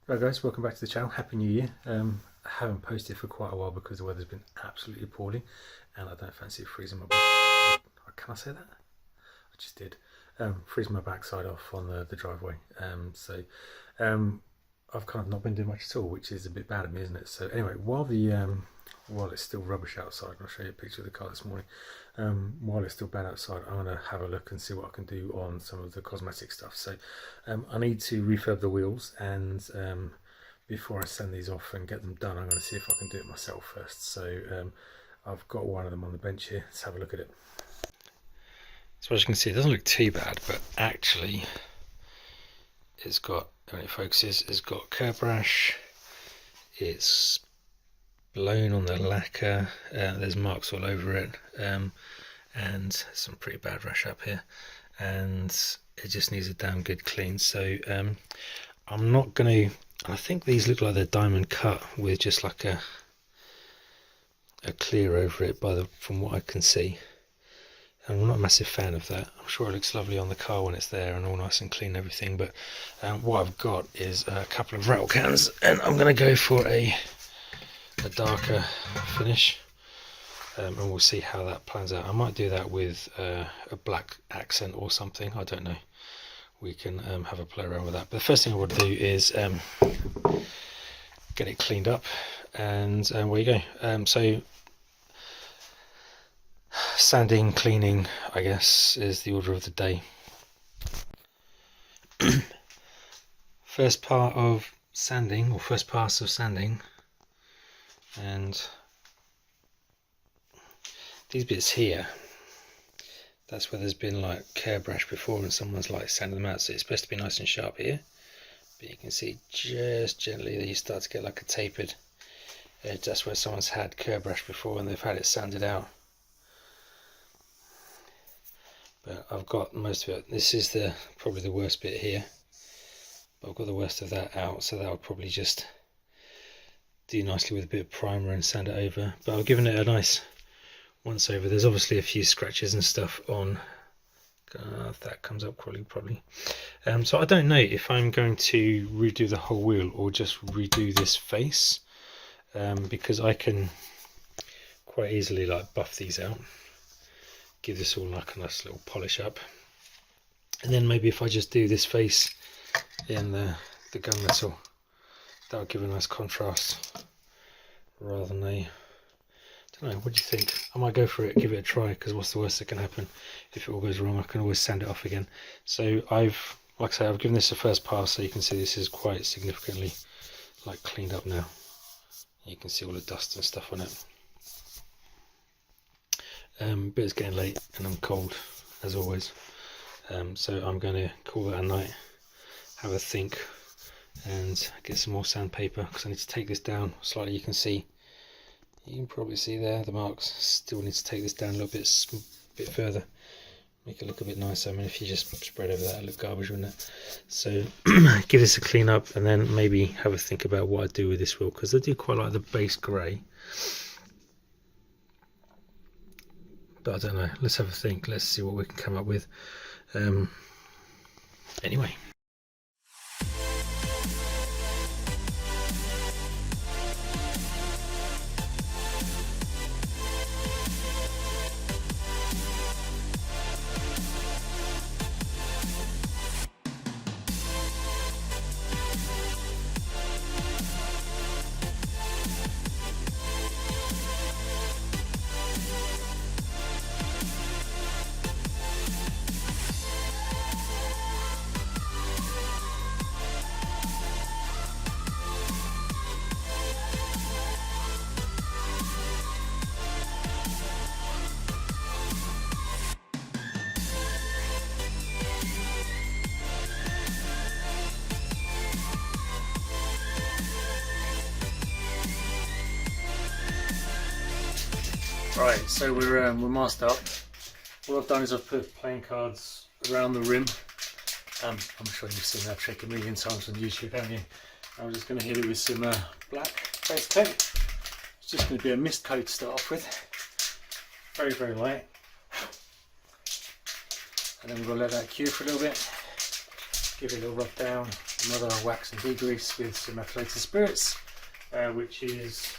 Hello guys, welcome back to the channel. Happy New Year. I haven't posted for quite a while because the weather's been absolutely appalling and I don't fancy freezing my back. Can I say that? I just did. Freezing my backside off on the driveway. I've kind of not been doing much at all, which is a bit bad of me, isn't it? So anyway, while it's still rubbish outside, and I'll show you a picture of the car this morning. While it's still bad outside, I'm going to have a look and see what I can do on some of the cosmetic stuff. So I need to refurb the wheels, and before I send these off and get them done, I'm going to see if I can do it myself first. So I've got one of them on the bench here. Let's have a look at it. So as you can see, it doesn't look too bad, but actually it's got, when it focuses, it's got curb rash, it's blown on the lacquer, there's marks all over it, and some pretty bad rash up here, and it just needs a damn good clean. So I'm not going to, I think these look like they're diamond cut with just like a clear over it from what I can see. I'm not a massive fan of that. I'm sure it looks lovely on the car when it's there and all nice and clean and everything, but what I've got is a couple of rattle cans, and I'm going to go for a darker finish, and we'll see how that plans out. I might do that with a black accent or something, I don't know. We can have a play around with that, but the first thing I want to do is get it cleaned up, and where you go. So sanding, cleaning, I guess, is the order of the day. First part of sanding, or first pass of sanding, and these bits here, that's where there's been like curb rash before and someone's like sanded them out, so it's supposed to be nice and sharp here, but you can see just gently that you start to get like a tapered edge. That's where someone's had curb rash before and they've had it sanded out. But I've got most of it. This is probably the worst bit here, but I've got the worst of that out, so that will probably just do nicely with a bit of primer and sand it over. But I've given it a nice once over. There's obviously a few scratches and stuff on that comes up probably. So I don't know if I'm going to redo the whole wheel or just redo this face, because I can quite easily like buff these out, give this all like a nice little polish up, and then maybe if I just do this face in the gunmetal, that would give a nice contrast rather than I don't know, what do you think? I might go for it, give it a try, because what's the worst that can happen? If it all goes wrong, I can always sand it off again. So like I say, I've given this a first pass, so you can see this is quite significantly like cleaned up now. You can see all the dust and stuff on it. But it's getting late and I'm cold as always, so I'm going to call it a night, have a think, and get some more sandpaper, because I need to take this down slightly. You can probably see there the marks. Still need to take this down a little bit further, make it look a bit nicer. I mean, if you just spread over that, it'd look garbage, wouldn't it? So give this a clean up and then maybe have a think about what I do with this wheel, because I do quite like the base grey. But I don't know, let's have a think, let's see what we can come up with. Anyway. Right, so we're masked up. What I've done is I've put playing cards around the rim. I'm sure you've seen that trick a million times on YouTube, haven't you? I'm just going to hit it with some black base coat. It's just going to be a mist coat to start off with. Very, very light. And then we're going to let that cure for a little bit. Give it a little rub down. another wax and degrease with some methylated spirits, which is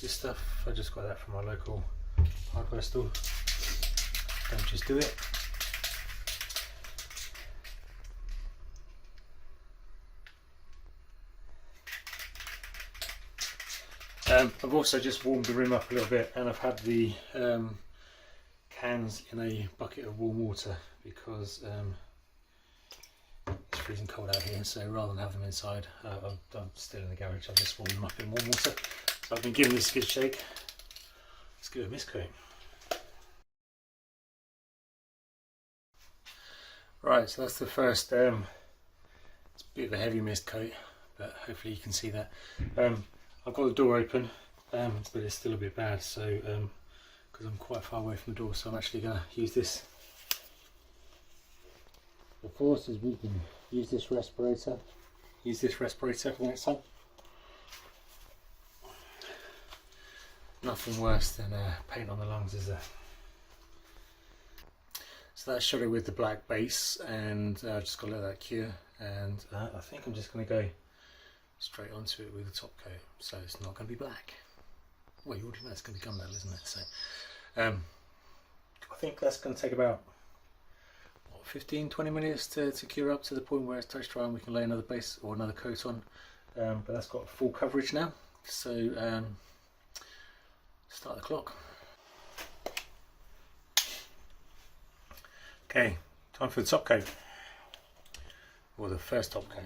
this stuff. I just got that from my local hardware store. Don't just do it. I've also just warmed the rim up a little bit, and I've had the cans in a bucket of warm water because it's freezing cold out here, so rather than have them inside, I'm still in the garage, I've just warmed them up in warm water. So I've been giving this a good shake. Let's give it a mist coat. Right, so that's the first, it's a bit of a heavy mist coat, but hopefully you can see that. I've got the door open, but it's still a bit bad, so because I'm quite far away from the door, so I'm actually going to use this. The force is we can use this respirator. Use this respirator for the next time. Nothing worse than paint on the lungs, is there? So that's shot it with the black base, and I've just got to let that cure, and I think I'm just going to go straight onto it with the top coat, so it's not going to be black. Well, you already know it's going to be gunmetal, isn't it? So I think that's going to take about 15-20 minutes to cure up to the point where it's touch dry and we can lay another base or another coat on, but that's got full coverage now, so start the clock. Okay, time for the top coat, or the first top coat.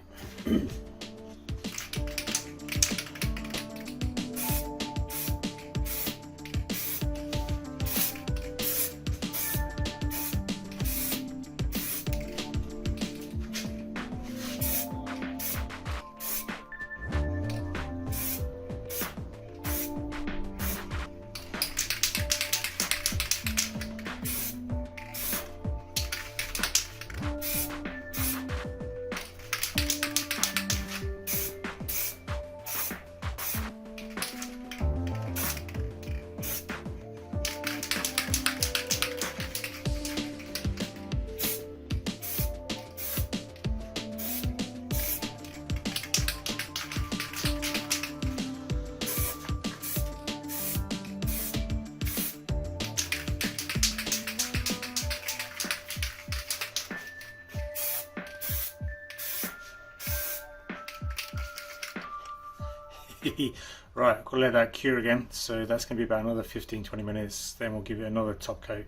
Right, I've got to let that cure again, so that's going to be about another 15-20 minutes, then we'll give it another top coat,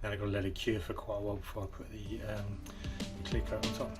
then I've got to let it cure for quite a while before I put the clear coat on top.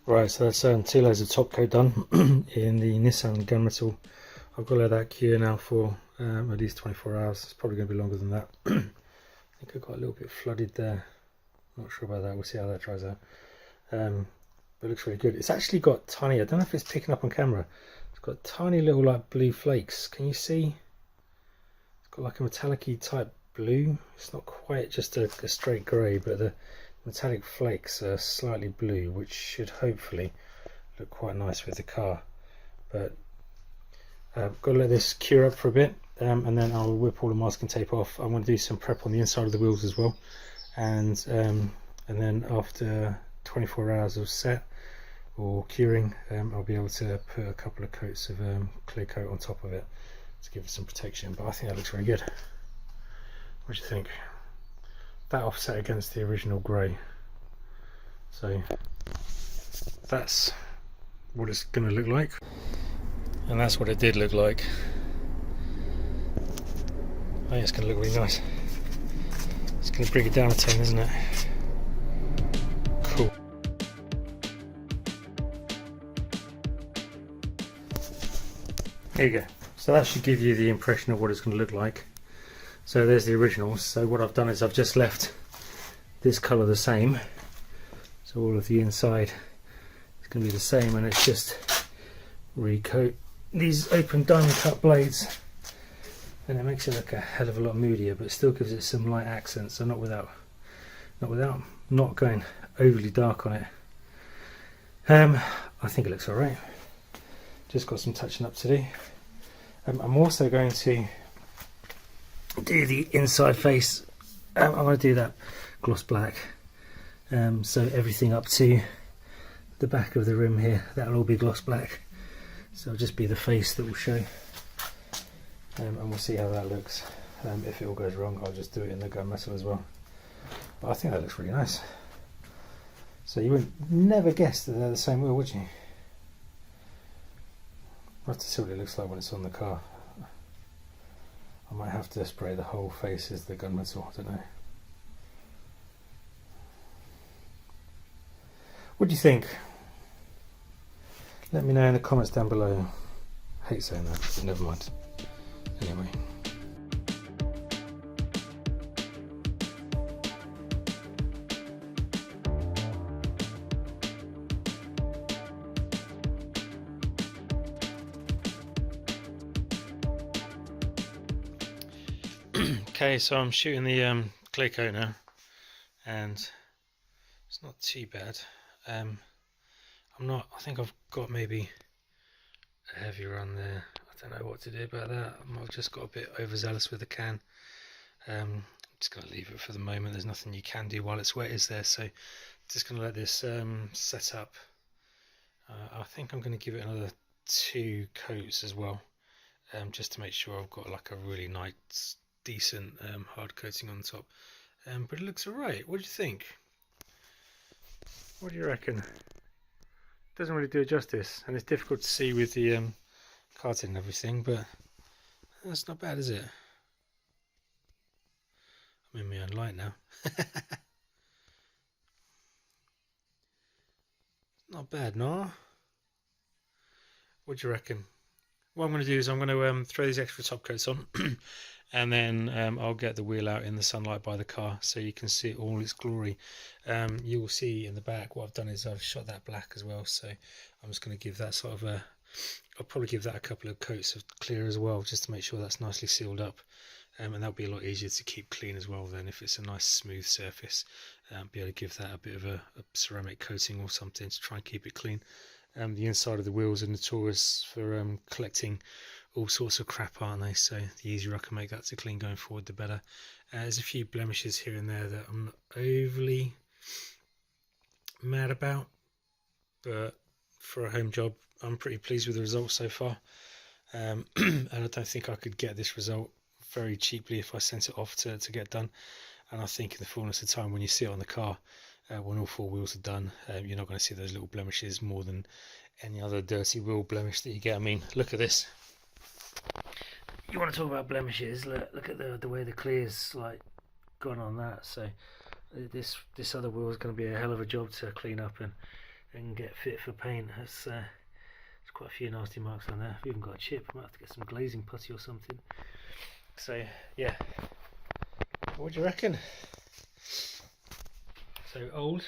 Right, so that's 2 layers of top coat done in the Nissan gunmetal. I've got to let that cure now for at least 24 hours. It's probably going to be longer than that. I think I got a little bit flooded there. Not sure about that. We'll see how that dries out. But it looks really good. It's actually got tiny, I don't know if it's picking up on camera. It's got tiny little like blue flakes. Can you see? It's got like a metallic-y type blue. It's not quite just a straight grey, but the metallic flakes are slightly blue, which should hopefully look quite nice with the car. But I've got to let this cure up for a bit, and then I'll whip all the masking tape off. I want to do some prep on the inside of the wheels as well, and then after 24 hours of set or curing, I'll be able to put a couple of coats of clear coat on top of it to give it some protection. But I think that looks really good. What do you think? That offset against the original grey, so that's what it's going to look like, and that's what it did look like. I think it's going to look really nice. It's going to bring it down a 10, isn't it? Cool. There you go. So So that should give you the impression of what it's going to look like. So there's the originals. So what I've done is I've just left this colour the same. So all of the inside is going to be the same, and it's just recoat these open diamond cut blades, and it makes it look a hell of a lot moodier, but still gives it some light accents. So not without going overly dark on it. I think it looks alright. Just got some touching up to do. I'm also going to do the inside face. I'm going to do that gloss black. So everything up to the back of the rim here, that'll all be gloss black. So it'll just be the face that will show. And we'll see how that looks. If it all goes wrong, I'll just do it in the gunmetal as well. But I think that looks really nice. So you would never guess that they're the same wheel, would you? We'll have to see what it looks like when it's on the car. I might have to spray the whole face as the gunmetal, I don't know. What do you think? Let me know in the comments down below. I hate saying that, but never mind. Anyway. Okay, so I'm shooting the clear coat now, and it's not too bad. I think I've got maybe a heavy run there. I don't know what to do about that. I've just got a bit overzealous with the can. I'm just going to leave it for the moment. There's nothing you can do while it's wet, is there? So just going to let this set up. I think I'm going to give it another 2 coats as well, just to make sure I've got like a really nice, decent hard coating on the top. But it looks alright. What do you think? What do you reckon? Doesn't really do it justice, and it's difficult to see with the carton and everything, but that's not bad, is it? I'm in my own light now. Not bad, no? What do you reckon? What I'm going to do is I'm going to throw these extra top coats on, and then I'll get the wheel out in the sunlight by the car so you can see it all its glory. You will see in the back what I've done is I've shot that black as well, so I'm just going to give that sort of a, I'll probably give that a couple of coats of clear as well, just to make sure that's nicely sealed up, and that'll be a lot easier to keep clean as well then if it's a nice smooth surface. Be able to give that a bit of a ceramic coating or something to try and keep it clean. The inside of the wheels are notorious for collecting all sorts of crap, aren't they? So the easier I can make that to clean going forward, the better. There's a few blemishes here and there that I'm not overly mad about, but for a home job I'm pretty pleased with the results so far. And I don't think I could get this result very cheaply if I sent it off to get done. And I think in the fullness of time, when you see it on the car, when all 4 wheels are done, you're not going to see those little blemishes more than any other dirty wheel blemish that you get. I mean, look at this. You want to talk about blemishes? Look at the way the clear's like gone on that. So this other wheel is going to be a hell of a job to clean up and get fit for paint. There's quite a few nasty marks on there. I've even got a chip. I might have to get some glazing putty or something. So yeah, what do you reckon? So old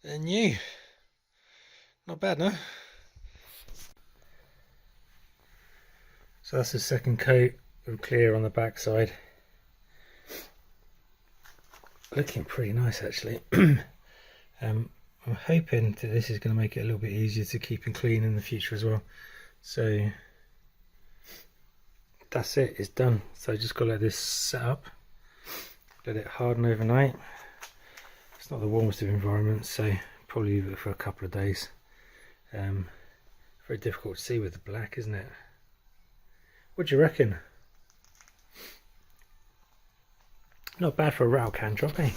and new. Not bad, no? So that's the second coat of clear on the back side. Looking pretty nice actually. I'm hoping that this is going to make it a little bit easier to keep and clean in the future as well. So that's it, it's done. So just got to let this set up, let it harden overnight. It's not the warmest of environments, so probably leave it for a couple of days. Very difficult to see with the black, isn't it? What do you reckon? Not bad for a rattle can drop, eh?